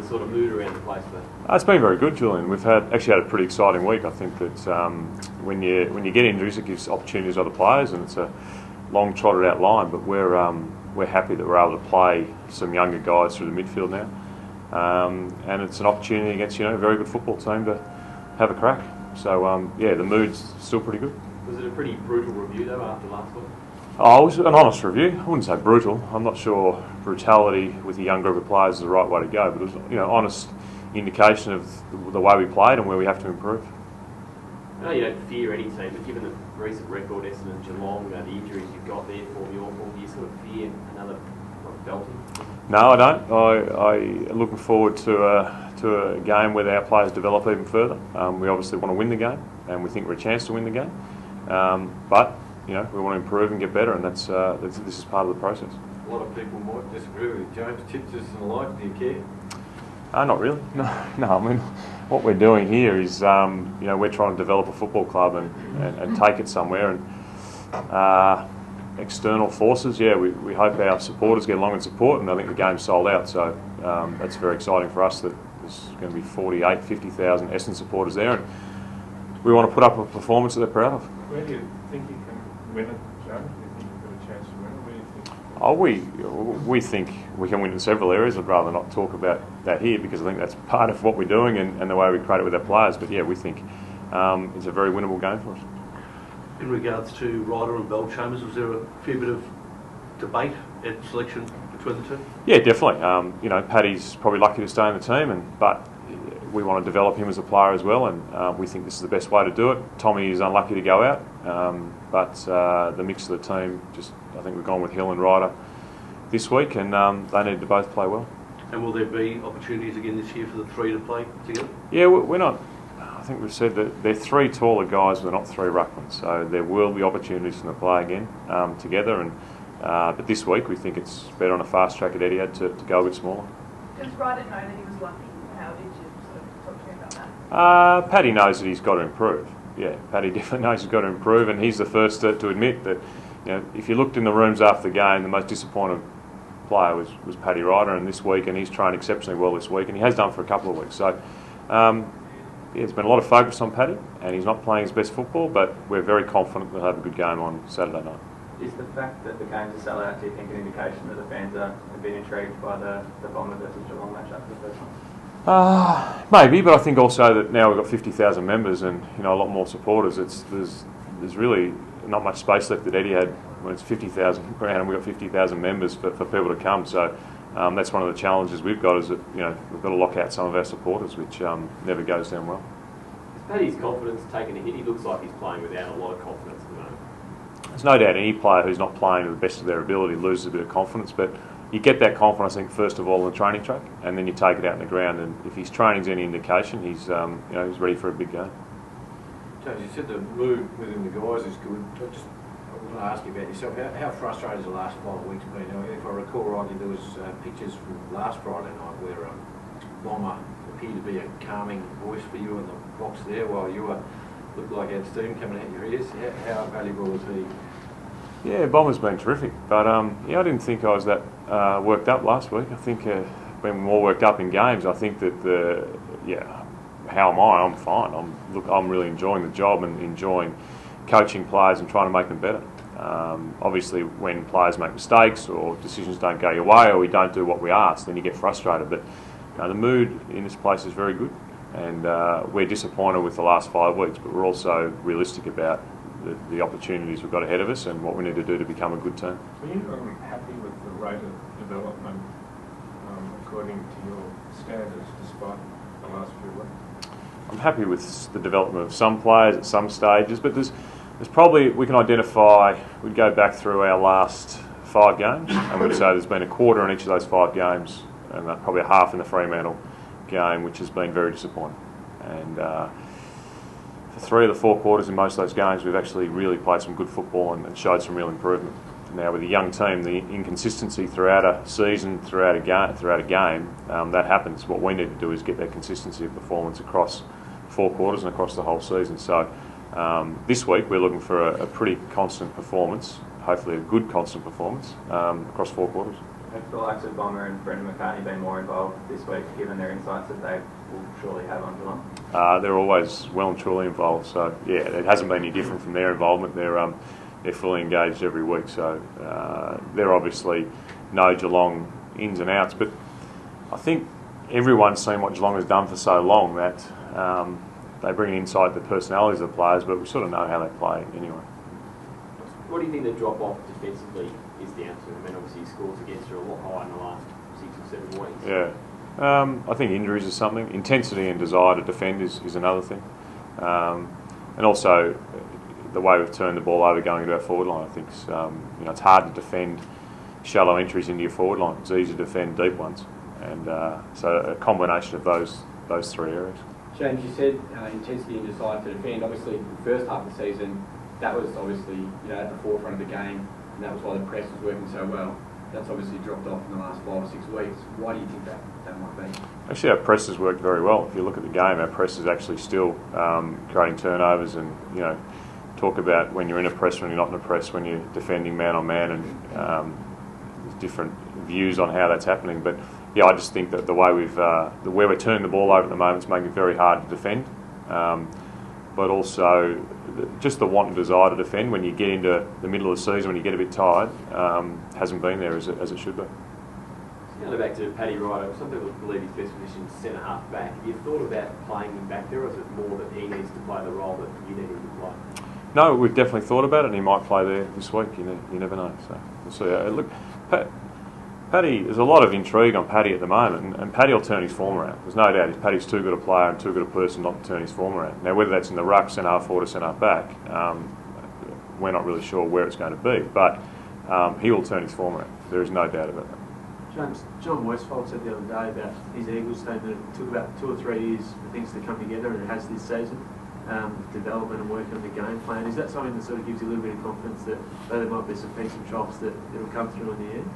sort of mood around the place there? It's been very good, Julian. We've actually had a pretty exciting week. I think that when you get injuries, it gives opportunities to other players, and it's a long trotted out line. But we're happy that we're able to play some younger guys through the midfield now, and it's an opportunity against a very good football team to have a crack. So yeah, the mood's still pretty good. Was it a pretty brutal review though after last week? Oh, it was an honest review. I wouldn't say brutal. I'm not sure brutality with a young group of players is the right way to go, but it was honest indication of the way we played and where we have to improve. I know you don't fear any team, but given the recent record, Essendon, Geelong, the injuries you've got there for your form, do you sort of fear another belting? No, I don't. I'm looking forward to a game where our players develop even further. We obviously want to win the game, and we think we're a chance to win the game. But we want to improve and get better, and this is part of the process. A lot of people might disagree with James Tipsis and the like. Do you care? Not really. No. I mean, what we're doing here is, we're trying to develop a football club and take it somewhere. And external forces, we hope our supporters get along and support, and I think the game's sold out. So that's very exciting for us that there's going to be 48, 50,000 Essendon supporters there, and we want to put up a performance that they're proud of. Where do you think you can win it, Joe? Do you think you've got a chance to win it? Where do you think? We think we can win in several areas. I'd rather not talk about that here because I think that's part of what we're doing and the way we create it with our players. But yeah, we think it's a very winnable game for us. In regards to Ryder and Bell-Chambers, was there a fair bit of debate at selection between the two? Yeah, definitely. Paddy's probably lucky to stay in the team, but we want to develop him as a player as well, and we think this is the best way to do it. Tommy is unlucky to go out, but the mix of the team, I think we've gone with Hill and Ryder this week, and they need to both play well. And will there be opportunities again this year for the three to play together? Yeah, we're not. I think we've said that they're three taller guys, but not three ruckmans, so there will be opportunities for them to play again together. And but this week we think it's better on a fast track at Etihad to go a bit smaller. Does Ryder know that he was lucky? How did you sort of talk to him about that? Paddy knows that he's got to improve. Yeah, Paddy definitely knows he's got to improve, and he's the first to admit that. If you looked in the rooms after the game, the most disappointed player was Paddy Ryder, and he's trained exceptionally well this week, and he has done for a couple of weeks. So. There's been a lot of focus on Paddy, and he's not playing his best football, but we're very confident we'll have a good game on Saturday night. Is the fact that the games are sell out, do you think, an indication that the fans have been intrigued by the Bomber versus Geelong matchup for the first time? Maybe, but I think also that now we've got 50,000 members and a lot more supporters. There's really not much space left at Etihad when it's 50,000 ground and we've got 50,000 members for people to come. So. That's one of the challenges we've got, is that we've got to lock out some of our supporters, which never goes down well. Is Paddy's confidence taking a hit? He looks like he's playing without a lot of confidence at the moment. There's no doubt any player who's not playing to the best of their ability loses a bit of confidence, but you get that confidence, I think, first of all on the training track, and then you take it out in the ground. And if his training's any indication, he's ready for a big game. James, you said the mood within the guys is good. I want to ask you about yourself. How frustrating has the last 5 weeks been? If I recall rightly, there was pictures from last Friday night where Bomber appeared to be a calming voice for you in the box there, while you looked like you had steam coming out your ears. How valuable was he? Yeah, Bomber's been terrific, but I didn't think I was that worked up last week. I think been more worked up in games. I think that how am I? I'm fine. I'm really enjoying the job and enjoying coaching players and trying to make them better. Obviously, when players make mistakes or decisions don't go your way or we don't do what we ask, then you get frustrated. But the mood in this place is very good, and we're disappointed with the last 5 weeks, but we're also realistic about the opportunities we've got ahead of us and what we need to do to become a good team. Are you happy with the rate of development according to your standards, despite the last few weeks? I'm happy with the development of some players at some stages, but there's probably, we can identify, we'd go back through our last 5 games and we'd say there's been a quarter in each of those 5 games and probably a half in the Fremantle game, which has been very disappointing. And for 3 of the 4 quarters in most of those games, we've actually really played some good football and showed some real improvement. Now with a young team, the inconsistency throughout a season, throughout a game, that happens. What we need to do is get that consistency of performance across 4 quarters and across the whole season. So this week we're looking for a pretty constant performance, hopefully a good constant performance across 4 quarters. Have the likes of Bomber and Brendan McCartney been more involved this week, given their insights that they will surely have on Geelong? They're always well and truly involved, so yeah, it hasn't been any different from their involvement. They're fully engaged every week, so they're obviously know Geelong ins and outs, but I think everyone's seen what Geelong has done for so long that they bring insight the personalities of the players, but we sort of know how they play anyway. What do you think the drop-off defensively is down to? I mean, obviously scores against are a lot higher in the last 6 or 7 weeks. Yeah. I think injuries is something. Intensity and desire to defend is another thing. And also the way we've turned the ball over going into our forward line, I think it's hard to defend shallow entries into your forward line. It's easy to defend deep ones. And so a combination of those three areas. James, you said intensity and desire to defend. Obviously, the first half of the season, that was obviously at the forefront of the game, and that was why the press was working so well. That's obviously dropped off in the last 5 or 6 weeks. Why do you think that might be? Actually, our press has worked very well. If you look at the game, our press is actually still creating turnovers, and talk about when you're in a press, when you're not in a press, when you're defending man on man, and there's different views on how that's happening. But yeah, I just think that the way we're turning the ball over at the moment is making it very hard to defend. But also just the want and desire to defend when you get into the middle of the season, when you get a bit tired, hasn't been there as it should be. Going back to Paddy Ryder, some people believe his best position is centre half back. Have you thought about playing him back there, or is it more that he needs to play the role that you need him to play? No, we've definitely thought about it, and he might play there this week. You never know. So we'll see. Look, Paddy, there's a lot of intrigue on Paddy at the moment, and Paddy will turn his form around. There's no doubt Paddy's too good a player and too good a person not to turn his form around. Now, whether that's in the ruck, centre half forward or centre half back, we're not really sure where it's going to be, but he will turn his form around. There is no doubt about that. James, John Westfold said the other day about his Eagles team that it took about 2 or 3 years for things to come together, and it has this season. Development and working on the game plan. Is that something that sort of gives you a little bit of confidence that though there might be some peaks and troughs that it'll come through in the end?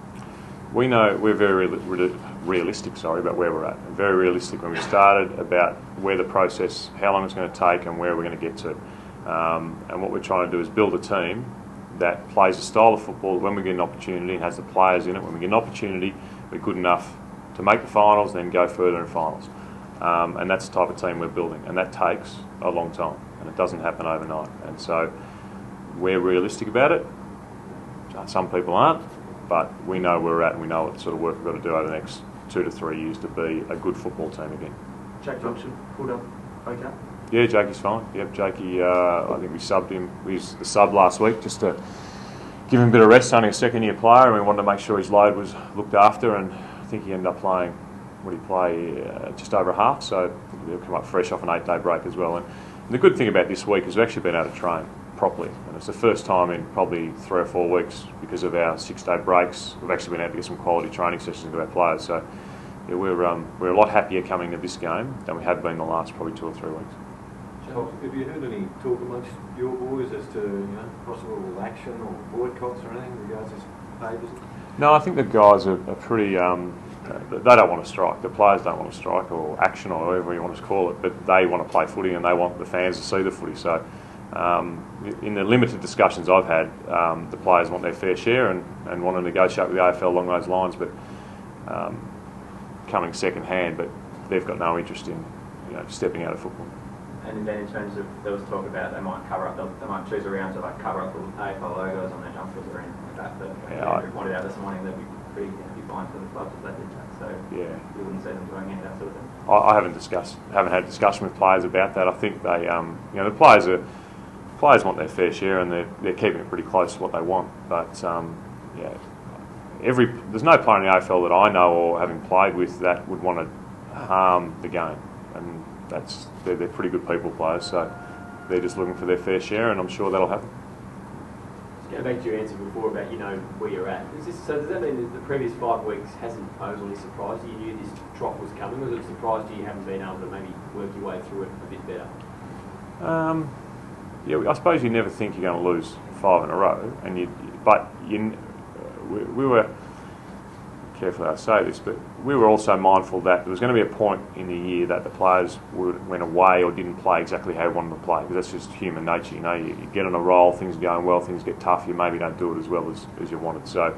We know we're very realistic, about where we're at. Very realistic when we started about where the process, how long it's going to take and where we're going to get to. And what we're trying to do is build a team that plays a style of football when we get an opportunity and has the players in it. When we get an opportunity, we're good enough to make the finals, then go further in finals. And that's the type of team we're building, and that takes a long time, and it doesn't happen overnight. And so we're realistic about it. Some people aren't, but we know where we're at, and we know what sort of work we've got to do over the next 2 to 3 years to be a good football team again. Jack Johnson pulled up okay? Yeah, Jakey's fine. Yep, Jakey, I think we subbed him. We was the sub last week just to give him a bit of rest, only a second-year player, and we wanted to make sure his load was looked after, and I think he ended up playing, what did he play, just over a half, so he'll come up fresh off an 8-day break as well. And the good thing about this week is we've actually been able to train properly, and it's the first time in probably 3 or 4 weeks, because of our 6-day breaks, we've actually been able to get some quality training sessions into our players. So yeah, we're a lot happier coming to this game than we have been the last probably 2 or 3 weeks. Have you heard any talk amongst your boys as to possible action or boycotts or anything in regards to favours? No, I think the guys are pretty. They don't want to strike. The players don't want to strike or action or whatever you want to call it, but they want to play footy and they want the fans to see the footy. So, in the limited discussions I've had, the players want their fair share and want to negotiate with the AFL along those lines, but coming second hand. But they've got no interest in stepping out of football. And then in terms of, there was talk about they might cover up, they might choose around to cover up the AFL logos on their jumpers or anything like that. But Andrew pointed out this morning they'd be pretty fine for the clubs if they did that. So yeah, you wouldn't see them doing any of that sort of thing. I haven't had a discussion with players about that. I think they, the players want their fair share and they're keeping it pretty close to what they want. But there's no player in the AFL that I know or having played with that would want to harm the game. And they're pretty good people players, so they're just looking for their fair share, and I'm sure that'll happen. Going back to your answer before about where you're at, so does that mean that the previous 5 weeks hasn't overly surprised you? You knew this drop was coming. Was it surprised you haven't been able to maybe work your way through it a bit better? Yeah, I suppose you never think you're going to lose 5 in a row, but we were careful how I say this, but we were also mindful that there was going to be a point in the year that the players went away or didn't play exactly how they wanted to play, because that's just human nature. You get on a roll, things are going well, things get tough, you maybe don't do it as well as you wanted. So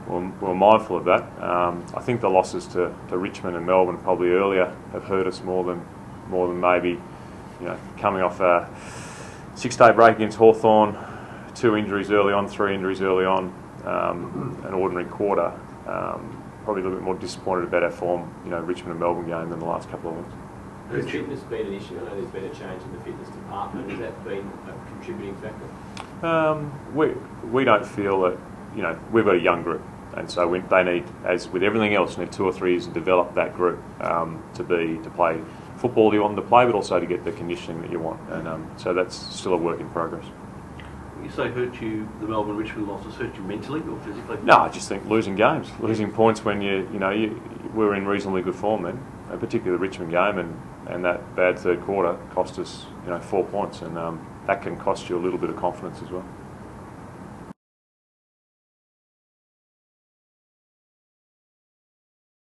we're mindful of that. I think the losses to Richmond and Melbourne probably earlier have hurt us more than maybe, coming off a 6-day break against Hawthorn, 2 injuries early on, 3 injuries early on, an ordinary quarter. Probably a little bit more disappointed about our form, Richmond and Melbourne game than the last couple of weeks. Has fitness been an issue? I know there's been a change in the fitness department. Has that been a contributing factor? We don't feel that, we've got a young group, and so they need, as with everything else, need 2 or 3 years to develop that group to play football you want them to play, but also to get the conditioning that you want, and so that's still a work in progress. You say the Melbourne-Richmond losses hurt you mentally or physically? No, I just think losing games, losing points when we were in reasonably good form then, and particularly the Richmond game, and that bad third quarter cost us 4 points, and that can cost you a little bit of confidence as well.